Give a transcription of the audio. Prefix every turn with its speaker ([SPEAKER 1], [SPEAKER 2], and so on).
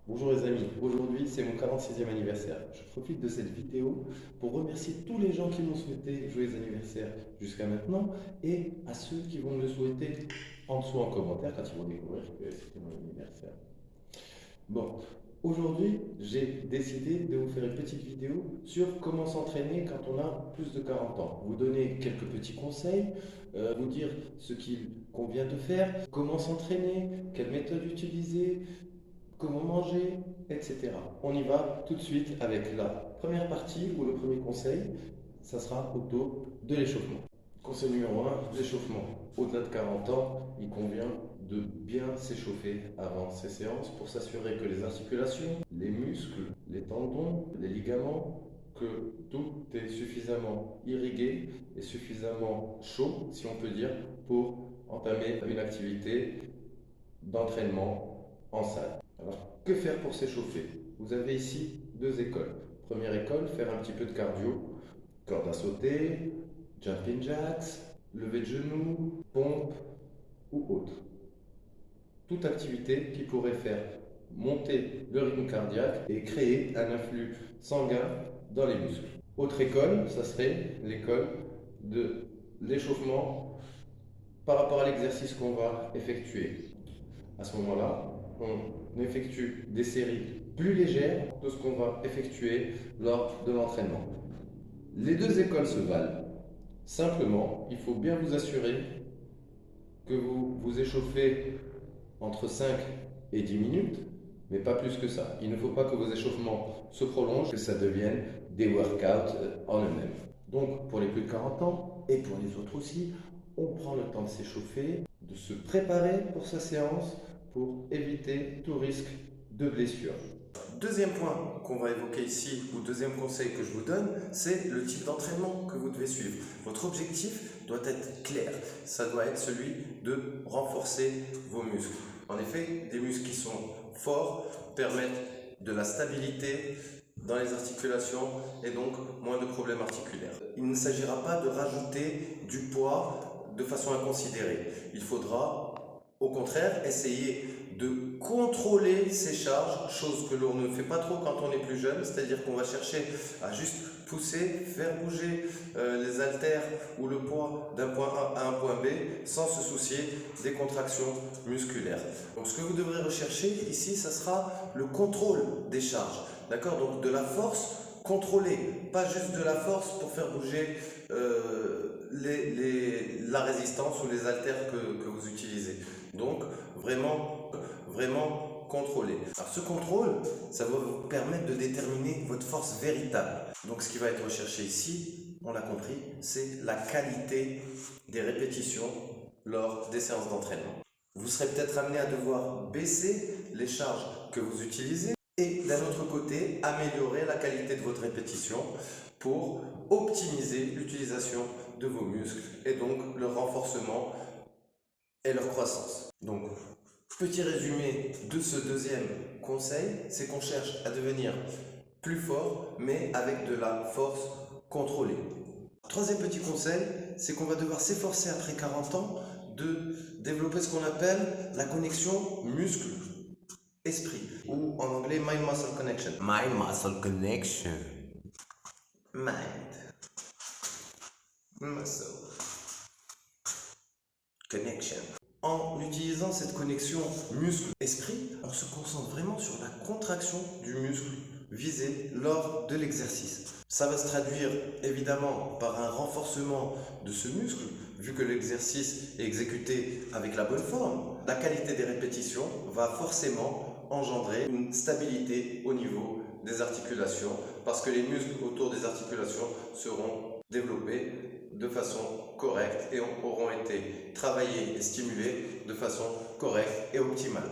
[SPEAKER 1] Bonjour les amis, aujourd'hui c'est mon 46e anniversaire. Je profite de cette vidéo pour remercier tous les gens qui m'ont souhaité joyeux anniversaire jusqu'à maintenant et à ceux qui vont me le souhaiter en dessous en commentaire quand ils vont découvrir que c'était mon anniversaire. Bon, aujourd'hui j'ai décidé de vous faire une petite vidéo sur comment s'entraîner quand on a plus de 40 ans. Vous donner quelques petits conseils, vous dire ce qu'il convient de faire, comment s'entraîner, quelle méthode utiliser, comment manger, etc. On y va tout de suite avec la première partie ou le premier conseil, ça sera autour de l'échauffement. Conseil numéro 1, l'échauffement. Au-delà de 40 ans, il convient de bien s'échauffer avant ces séances pour s'assurer que les articulations, les muscles, les tendons, les ligaments, que tout est suffisamment irrigué et suffisamment chaud, si on peut dire, pour entamer une activité d'entraînement en salle. Alors, que faire pour s'échauffer? Vous avez ici deux écoles. Première école, faire un petit peu de cardio, corde à sauter, jumping jacks, lever de genoux, pompe ou autre. Toute activité qui pourrait faire monter le rythme cardiaque et créer un afflux sanguin dans les muscles. Autre école, ça serait l'école de l'échauffement par rapport à l'exercice qu'on va effectuer. À ce moment-là, on effectue des séries plus légères de ce qu'on va effectuer lors de l'entraînement. Les deux écoles se valent. Simplement, il faut bien vous assurer que vous vous échauffez entre 5 et 10 minutes, mais pas plus que ça. Il ne faut pas que vos échauffements se prolongent, que ça devienne des workouts en eux-mêmes. Donc, pour les plus de 40 ans et pour les autres aussi, on prend le temps de s'échauffer, de se préparer pour sa séance pour éviter tout risque de blessure. Deuxième point qu'on va évoquer ici, ou deuxième conseil que je vous donne, c'est le type d'entraînement que vous devez suivre. Votre objectif doit être clair. Ça doit être celui de renforcer vos muscles. En effet, des muscles qui sont forts permettent de la stabilité dans les articulations et donc moins de problèmes articulaires. Il ne s'agira pas de rajouter du poids de façon inconsidérée. Il faudra au contraire essayer de contrôler ses charges, chose que l'on ne fait pas trop quand on est plus jeune, c'est-à-dire qu'on va chercher à juste pousser, faire bouger les haltères ou le poids d'un point A à un point B sans se soucier des contractions musculaires. Donc ce que vous devrez rechercher ici, ça sera le contrôle des charges, d'accord? Donc de la force contrôlée, pas juste de la force pour faire bouger la résistance ou les haltères que vous utilisez. Donc vraiment contrôler. Alors ce contrôle, ça va vous permettre de déterminer votre force véritable. Donc ce qui va être recherché ici, on l'a compris, c'est la qualité des répétitions lors des séances d'entraînement. Vous serez peut-être amené à devoir baisser les charges que vous utilisez et d'un autre côté, améliorer la qualité de votre répétition pour optimiser l'utilisation de vos muscles et donc leur renforcement et leur croissance. Donc, petit résumé de ce deuxième conseil, c'est qu'on cherche à devenir plus fort, mais avec de la force contrôlée. Troisième petit conseil, c'est qu'on va devoir s'efforcer après 40 ans de développer ce qu'on appelle la connexion muscle-esprit, ou en anglais mind-muscle connection.
[SPEAKER 2] Mind-muscle connection.
[SPEAKER 1] Mind, muscle, connection. En utilisant cette connexion muscle-esprit, on se concentre vraiment sur la contraction du muscle visé lors de l'exercice. Ça va se traduire évidemment par un renforcement de ce muscle, vu que l'exercice est exécuté avec la bonne forme. La qualité des répétitions va forcément engendrer une stabilité au niveau des articulations, parce que les muscles autour des articulations seront développés de façon correcte et auront été travaillés et stimulés de façon correcte et optimale.